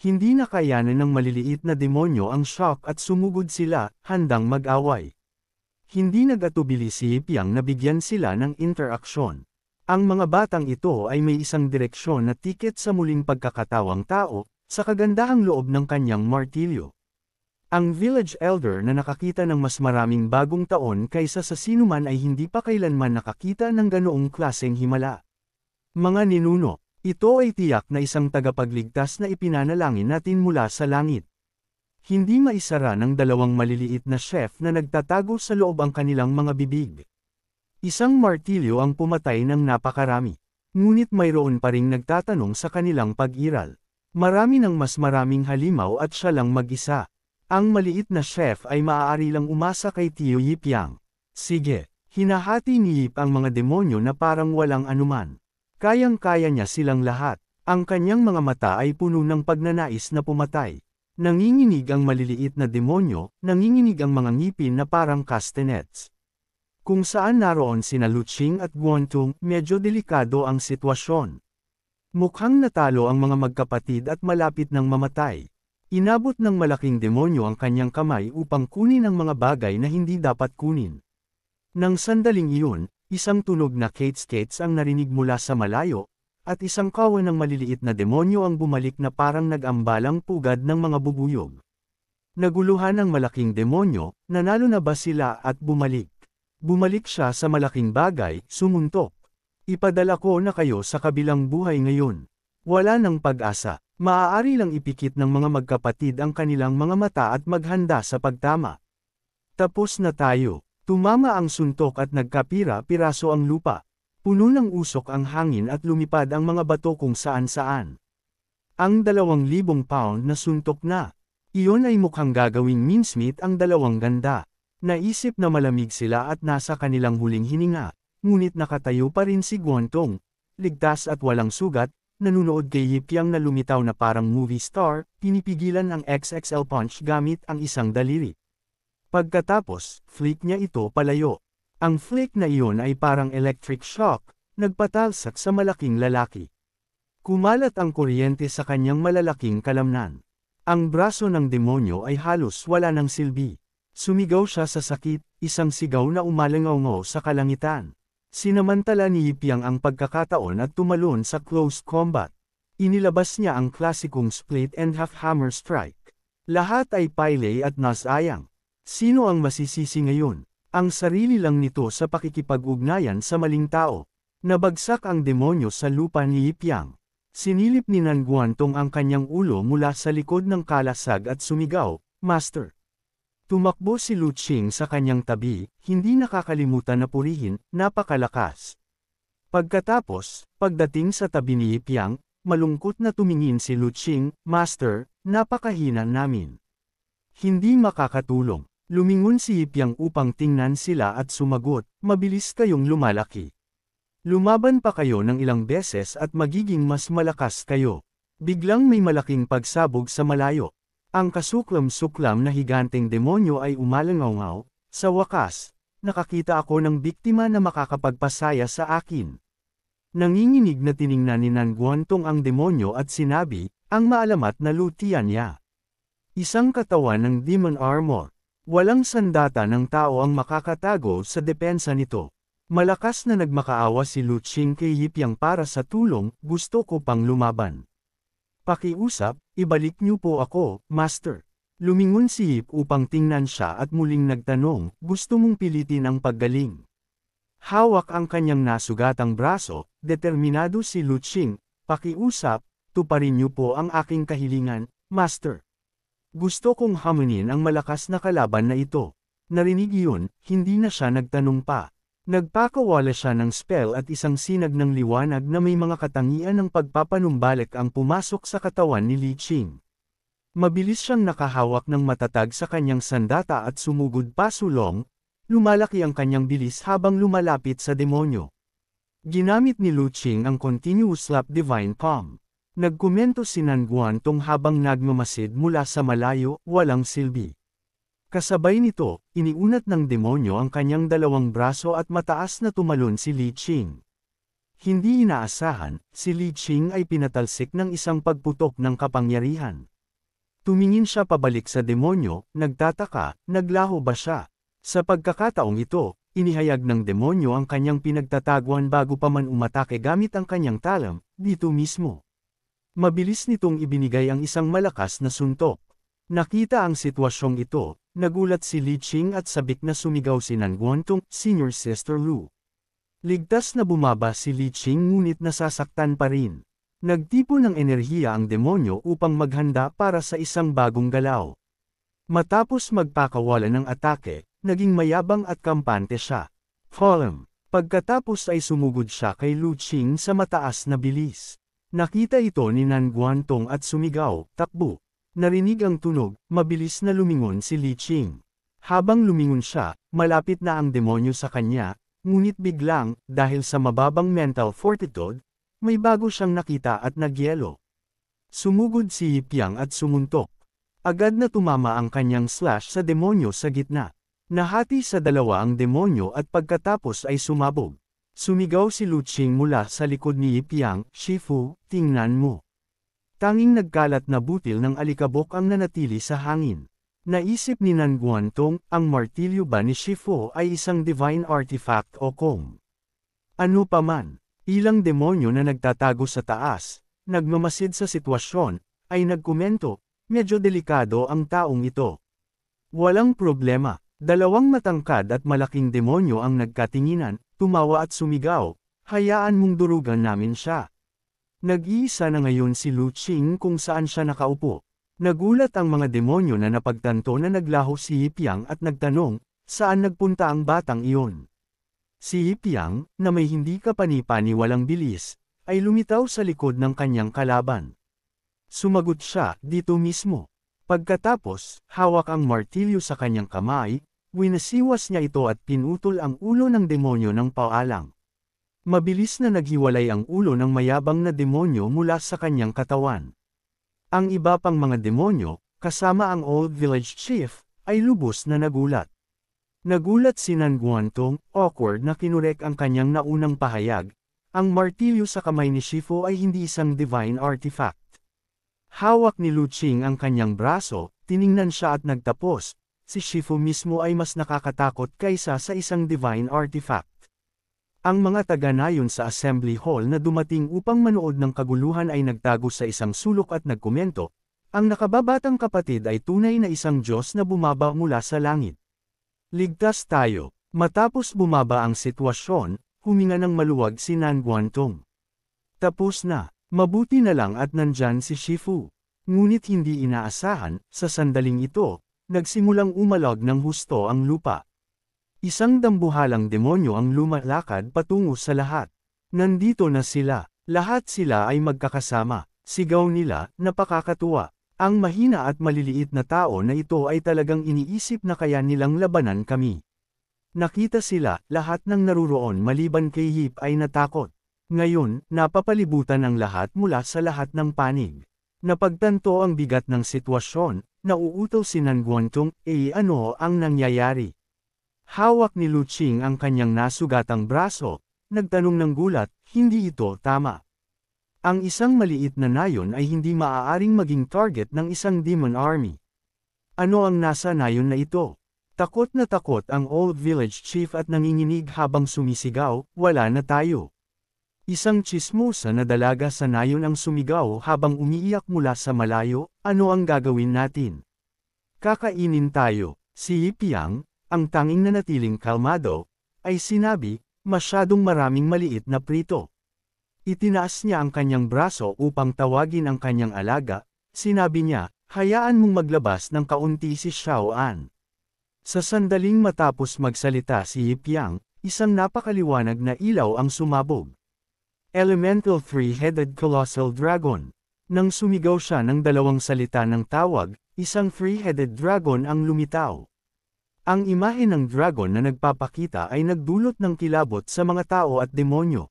Hindi nakayanan ng maliliit na demonyo ang shock at sumugod sila, handang mag-away. Hindi nag-atubili si Hypiang na bigyan sila ng interaksyon. Ang mga batang ito ay may isang direksyon na tiket sa muling pagkakatawang tao, sa kagandahang loob ng kanyang martilyo. Ang village elder na nakakita ng mas maraming bagong taon kaysa sa sinuman ay hindi pa kailanman nakakita ng ganoong klaseng himala. Mga ninuno, ito ay tiyak na isang tagapagligtas na ipinanalangin natin mula sa langit. Hindi maisara ng dalawang maliliit na chef na nagtatago sa loob ang kanilang mga bibig. Isang martilyo ang pumatay ng napakarami. Ngunit mayroon pa ring nagtatanong sa kanilang pag-iral. Marami ng mas maraming halimaw at siya lang mag-isa. Ang maliit na chef ay maaari lang umasa kay Tio Hypiang. Sige, hinahati ni Yip ang mga demonyo na parang walang anuman. Kayang-kaya niya silang lahat. Ang kanyang mga mata ay puno ng pagnanais na pumatay. Nanginginig ang maliliit na demonyo, nanginginig ang mga ngipin na parang castanets. Kung saan naroon sina Luqing at Guantung, medyo delikado ang sitwasyon. Mukhang natalo ang mga magkapatid at malapit ng mamatay. Inabot ng malaking demonyo ang kanyang kamay upang kunin ang mga bagay na hindi dapat kunin. Nang sandaling iyon, isang tunog na kates-kates ang narinig mula sa malayo, at isang kawan ng maliliit na demonyo ang bumalik na parang nag-ambalang pugad ng mga bubuyog. Naguluhan ang malaking demonyo, nanalo na ba sila at bumalik. Bumalik siya sa malaking bagay, sumuntok. Ipadala ko na kayo sa kabilang buhay ngayon. Wala nang pag-asa. Maaari lang ipikit ng mga magkapatid ang kanilang mga mata at maghanda sa pagtama. Tapos na tayo. Tumama ang suntok at nagkapira-piraso ang lupa. Puno ng usok ang hangin at lumipad ang mga bato kung saan-saan. Ang 2,000 pound na suntok na. Iyon ay mukhang gagawing mincemeat ang dalawang ganda. Naisip na malamig sila at nasa kanilang huling hininga, ngunit nakatayo pa rin si Guantong, ligtas at walang sugat, nanunood kay Hypiang na lumitaw na parang movie star, pinipigilan ang XXL punch gamit ang isang daliri. Pagkatapos, flick niya ito palayo. Ang flick na iyon ay parang electric shock, nagpatalsak sa malaking lalaki. Kumalat ang kuryente sa kanyang malalaking kalamnan. Ang braso ng demonyo ay halos wala ng silbi. Sumigaw siya sa sakit, isang sigaw na umalangaw sa kalangitan. Sinamantala ni Hypiang ang pagkakataon at tumalon sa close combat. Inilabas niya ang klasikong split and half hammer strike. Lahat ay pile at nasayang. Sino ang masisisi ngayon? Ang sarili lang nito sa pakikipag-ugnayan sa maling tao. Nabagsak ang demonyo sa lupa ni Hypiang. Sinilip ni Nan Guantong ang kanyang ulo mula sa likod ng kalasag at sumigaw, "Master!" Tumakbo si Luqing sa kanyang tabi, hindi nakakalimutan na purihin, napakalakas. Pagkatapos, pagdating sa tabi ni Hypiang, malungkot na tumingin si Luqing, "Master, napakahina namin. Hindi makakatulong." Lumingon si Hypiang upang tingnan sila at sumagot, "Mabilis kayong lumalaki. Lumaban pa kayo ng ilang beses at magiging mas malakas kayo." Biglang may malaking pagsabog sa malayo. Ang kasuklam-suklam na higanteng demonyo ay umalangaw, "Sa wakas, nakakita ako ng biktima na makakapagpasaya sa akin." Nanginginig na tiningnan ni Nan Guantong ang demonyo at sinabi, "Ang maalamat na lutian niya. Isang katawan ng demon armor. Walang sandata ng tao ang makakatago sa depensa nito." Malakas na nagmakaawa si Luqing kay Hypiang para sa tulong, "Gusto ko pang lumaban. Pakiusap, ibalik niyo po ako, Master." Lumingon si Yip upang tingnan siya at muling nagtanong, "Gusto mong pilitin ang paggaling?" Hawak ang kanyang nasugatang braso, determinado si Luqing, "Pakiusap, tuparin niyo po ang aking kahilingan, Master. Gusto kong hamunin ang malakas na kalaban na ito." Narinig iyon, hindi na siya nagtanong pa. Nagpakawala siya ng spell at isang sinag ng liwanag na may mga katangian ng pagpapanumbalik ang pumasok sa katawan ni Luqing. Mabilis siyang nakahawak ng matatag sa kanyang sandata at sumugod pasulong, lumalaki ang kanyang bilis habang lumalapit sa demonyo. Ginamit ni Luqing ang continuous slap divine palm. Nagkomento si Nan Guantong habang nagmamasid mula sa malayo, walang silbi. Kasabay nito, iniunat ng demonyo ang kanyang dalawang braso at mataas na tumalon si Luqing. Hindi inaasahan, si Luqing ay pinatalsik ng isang pagputok ng kapangyarihan. Tumingin siya pabalik sa demonyo, nagtataka, naglaho ba siya? Sa pagkakataong ito, inihayag ng demonyo ang kanyang pinagtataguan bago pa man umatake gamit ang kanyang talam, dito mismo. Mabilis nitong ibinigay ang isang malakas na suntok. Nakita ang sitwasyong ito, nagulat si Li Qing at sabik na sumigaw si Nan Guantong, Senior Sister Lu. Ligtas na bumaba si Li Qing ngunit nasasaktan pa rin. Nagtipon ng enerhiya ang demonyo upang maghanda para sa isang bagong galaw. Matapos magpakawala ng atake, naging mayabang at kampante siya. Fallen. Pagkatapos ay sumugod siya kay Lu Qing sa mataas na bilis. Nakita ito ni Nan Guantong at sumigaw, takbo. Narinig ang tunog, mabilis na lumingon si Li Qing. Habang lumingon siya, malapit na ang demonyo sa kanya, ngunit biglang, dahil sa mababang mental fortitude, may bago siyang nakita at nagyelo. Sumugod si Yipiang at sumuntok. Agad na tumama ang kanyang slash sa demonyo sa gitna. Nahati sa dalawa ang demonyo at pagkatapos ay sumabog. Sumigaw si Lu Qing mula sa likod ni Yipiang, Shifu, tingnan mo. Tanging nagkalat na butil ng alikabok ang nanatili sa hangin. Naisip ni Nan Guantong, ang martilyo ba ni Shifu ay isang divine artifact o kung ano paman. Ilang demonyo na nagtatago sa taas, nagmamasid sa sitwasyon, ay nagkomento, medyo delikado ang taong ito. Walang problema, dalawang matangkad at malaking demonyo ang nagkatinginan, tumawa at sumigaw, hayaan mong durugan namin siya. Nag-iisa na ngayon si Lu Qing kung saan siya nakaupo. Nagulat ang mga demonyo na napagtanto na naglaho si Yipiang at nagtanong, saan nagpunta ang batang iyon? Si Yipiang, na may hindi kapani-paniwalang bilis, ay lumitaw sa likod ng kanyang kalaban. Sumagot siya, dito mismo. Pagkatapos, hawak ang martilyo sa kanyang kamay, winasiwas niya ito at pinutol ang ulo ng demonyo ng paalang. Mabilis na naghiwalay ang ulo ng mayabang na demonyo mula sa kanyang katawan. Ang iba pang mga demonyo, kasama ang Old Village Chief, ay lubos na nagulat. Nagulat si Nan Guantong, awkward na kinurek ang kanyang naunang pahayag, ang martilyo sa kamay ni Shifu ay hindi isang divine artifact. Hawak ni Lu Qing ang kanyang braso, tiningnan siya at nagtapos, si Shifu mismo ay mas nakakatakot kaysa sa isang divine artifact. Ang mga taga-nayon sa assembly hall na dumating upang manood ng kaguluhan ay nagtago sa isang sulok at nagkomento, ang nakababatang kapatid ay tunay na isang Diyos na bumaba mula sa langit. Ligtas tayo. Matapos bumaba ang sitwasyon, huminga ng maluwag si Nan Guantong. Tapos na. Mabuti na lang at nandyan si Shifu. Ngunit hindi inaasahan, sa sandaling ito, nagsimulang umalag ng husto ang lupa. Isang dambuhalang demonyo ang lumalakad patungo sa lahat. Nandito na sila. Lahat sila ay magkakasama. Sigaw nila, napakakatuwa. Ang mahina at maliliit na tao na ito ay talagang iniisip na kaya nilang labanan kami. Nakita sila, lahat ng naruroon maliban kay Yip ay natakot. Ngayon, napapalibutan ang lahat mula sa lahat ng panig. Napagtanto ang bigat ng sitwasyon, nauutal si Nan Guantong, ano ang nangyayari? Hawak ni Lu Qing ang kanyang nasugatang braso, nagtanong ng gulat, hindi ito tama. Ang isang maliit na nayon ay hindi maaaring maging target ng isang demon army. Ano ang nasa nayon na ito? Takot na takot ang Old Village Chief at nanginginig habang sumisigaw, wala na tayo. Isang tsismosa na dalaga sa nayon ang sumigaw habang umiiyak mula sa malayo, ano ang gagawin natin? Kakainin tayo. Si Yipiang, ang tanging nanatiling kalmado, ay sinabi, masyadong maraming maliit na prito. Itinaas niya ang kanyang braso upang tawagin ang kanyang alaga, sinabi niya, hayaan mong maglabas ng kaunti si Xiao An. Sa sandaling matapos magsalita si Yipiang, isang napakaliwanag na ilaw ang sumabog. Elemental Three-Headed Colossal Dragon. Nang sumigaw siya ng dalawang salita ng tawag, isang three-headed dragon ang lumitaw. Ang imahe ng dragon na nagpapakita ay nagdulot ng kilabot sa mga tao at demonyo.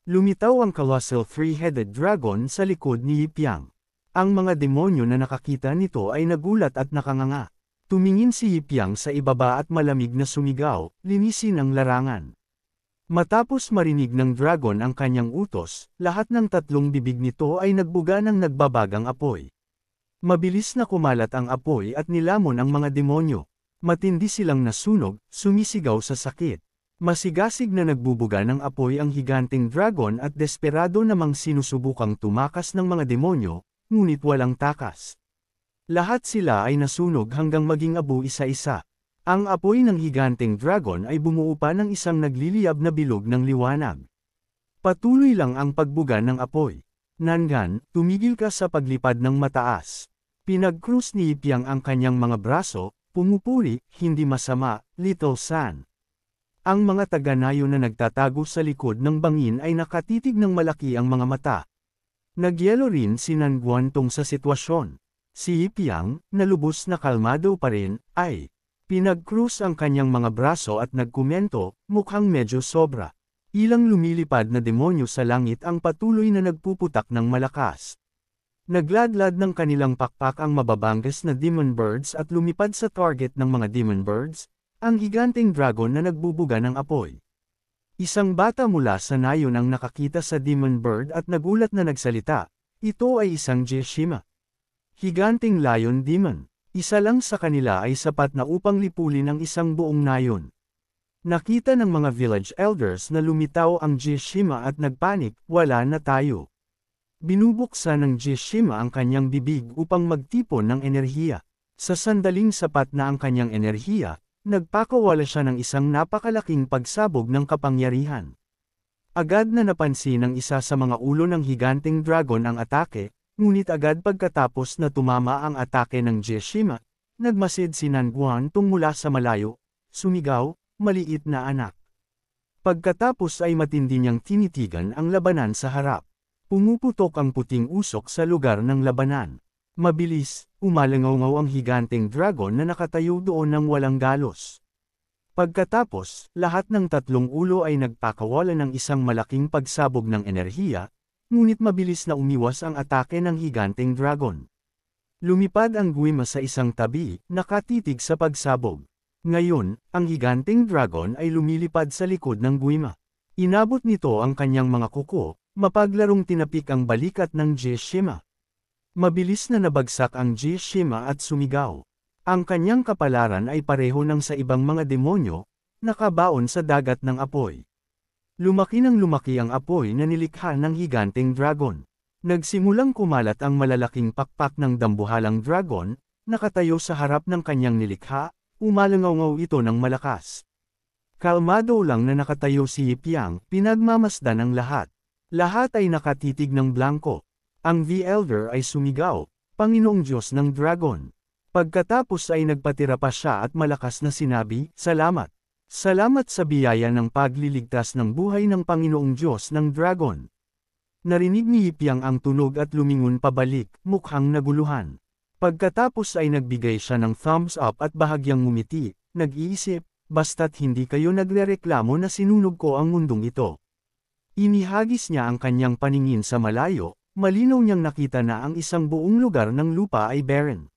Lumitaw ang colossal three-headed dragon sa likod ni Yipiang. Ang mga demonyo na nakakita nito ay nagulat at nakanganga. Tumingin si Yipiang sa ibaba at malamig na sumigaw, linisin ang larangan. Matapos marinig ng dragon ang kanyang utos, lahat ng tatlong bibig nito ay nagbuga ng nagbabagang apoy. Mabilis na kumalat ang apoy at nilamon ang mga demonyo. Matindi silang nasunog, sumisigaw sa sakit. Masigasig na nagbubuga ng apoy ang higanteng dragon at desperado namang sinusubukang tumakas ng mga demonyo, ngunit walang takas. Lahat sila ay nasunog hanggang maging abo isa-isa. Ang apoy ng higanteng dragon ay bumuo pa ng isang nagliliyab na bilog ng liwanag. Patuloy lang ang pagbuga ng apoy. Nangan, tumigil ka sa paglipad ng mataas. Pinag-cruise ni Ipyang ang kanyang mga braso, pumupuri, hindi masama, Little San. Ang mga taga-nayo na nagtatago sa likod ng bangin ay nakatitig ng malaki ang mga mata. Nagyelo rin si Nanguantong sa sitwasyon. Si Ipyang, na lubos na kalmado pa rin, ay pinag-cruise ang kanyang mga braso at nagkomento, mukhang medyo sobra. Ilang lumilipad na demonyo sa langit ang patuloy na nagpuputak ng malakas. Nagladlad ng kanilang pakpak ang mababangas na demon birds at lumipad sa target ng mga demon birds, ang higanteng dragon na nagbubuga ng apoy. Isang bata mula sa nayon ang nakakita sa demon bird at nagulat na nagsalita, ito ay isang Jeshima. Higanteng lion demon. Isa lang sa kanila ay sapat na upang lipulin ang isang buong nayon. Nakita ng mga village elders na lumitaw ang Jeshima at nagpanik, wala na tayo. Binubuksan ng Jeshima ang kanyang bibig upang magtipon ng enerhiya. Sa sandaling sapat na ang kanyang enerhiya, nagpakawala siya ng isang napakalaking pagsabog ng kapangyarihan. Agad na napansin ng isa sa mga ulo ng higanteng dragon ang atake, ngunit agad pagkatapos na tumama ang atake ng Jeshima, nagmasid si Nanguantong mula sa malayo, sumigaw, maliit na anak. Pagkatapos ay matindi niyang tinitigan ang labanan sa harap. Pumuputok ang puting usok sa lugar ng labanan. Mabilis, umalangaw-ngaw ang higanteng dragon na nakatayo doon ng walang galos. Pagkatapos, lahat ng tatlong ulo ay nagpakawala ng isang malaking pagsabog ng enerhiya, ngunit mabilis na umiwas ang atake ng higanteng dragon. Lumipad ang Guima sa isang tabi, nakatitig sa pagsabog. Ngayon, ang higanteng dragon ay lumilipad sa likod ng Guima. Inabot nito ang kanyang mga kuko, mapaglarong tinapik ang balikat ng Jeshima. Mabilis na nabagsak ang Jeshima at sumigaw. Ang kanyang kapalaran ay pareho ng sa ibang mga demonyo, nakabaon sa dagat ng apoy. Lumaki ng lumaki ang apoy na nilikha ng higanteng dragon. Nagsimulang kumalat ang malalaking pakpak ng dambuhalang dragon, nakatayo sa harap ng kanyang nilikha, umalangaw-ngaw ito ng malakas. Kalmado lang na nakatayo si Ipyang, pinagmamasdan ng lahat. Lahat ay nakatitig ng blanko. Ang V-Elder ay sumigaw, Panginoong Diyos ng Dragon. Pagkatapos ay nagpatira pa siya at malakas na sinabi, Salamat. Salamat sa biyaya ng pagliligtas ng buhay ng Panginoong Diyos ng Dragon. Narinig ni Ipyang ang tunog at lumingon pabalik, mukhang naguluhan. Pagkatapos ay nagbigay siya ng thumbs up at bahagyang ngumiti, nag-iisip, basta't hindi kayo nagrereklamo na sinunog ko ang mundong ito. Inihagis niya ang kanyang paningin sa malayo, malinaw niyang nakita na ang isang buong lugar ng lupa ay barren.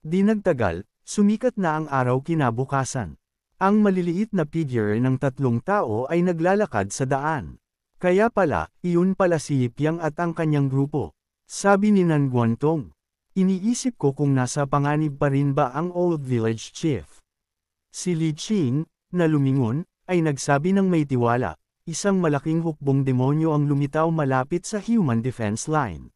Di nagtagal, sumikat na ang araw kinabukasan. Ang maliliit na figure ng tatlong tao ay naglalakad sa daan. Kaya pala, iyon pala si Ipyang at ang kanyang grupo. Sabi ni Nanguantong. Iniisip ko kung nasa panganib pa rin ba ang Old Village Chief. Si Li Qing, na lumingon, ay nagsabi ng may tiwala. Isang malaking hukbong demonyo ang lumitaw malapit sa human defense line.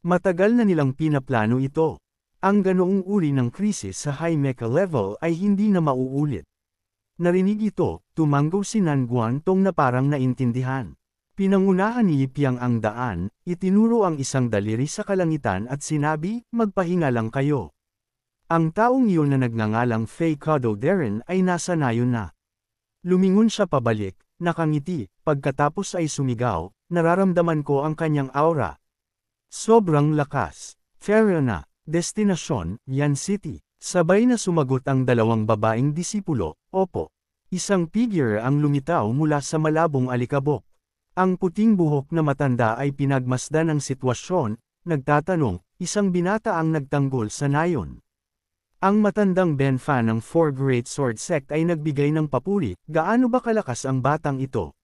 Matagal na nilang pinaplano ito. Ang ganoong uri ng krisis sa high mecha level ay hindi na mauulit. Narinig ito, tumanggaw si Nanguantong na parang naintindihan. Pinangunahan ni Ipyang ang daan, itinuro ang isang daliri sa kalangitan at sinabi, magpahinga lang kayo. Ang taong iyon na nagngangalang Fei Kado Darren ay nasa nayon na. Lumingon siya pabalik, nakangiti, pagkatapos ay sumigaw, nararamdaman ko ang kanyang aura. Sobrang lakas. Fair na, destinasyon, Yan City. Sabay na sumagot ang dalawang babaeng disipulo, opo. Isang figure ang lumitaw mula sa malabong alikabok. Ang puting buhok na matanda ay pinagmasdan ng sitwasyon, nagtatanong, isang binata ang nagtanggol sa nayon. Ang matandang Benfa ng Four Great Sword Sect ay nagbigay ng papuri, gaano ba kalakas ang batang ito?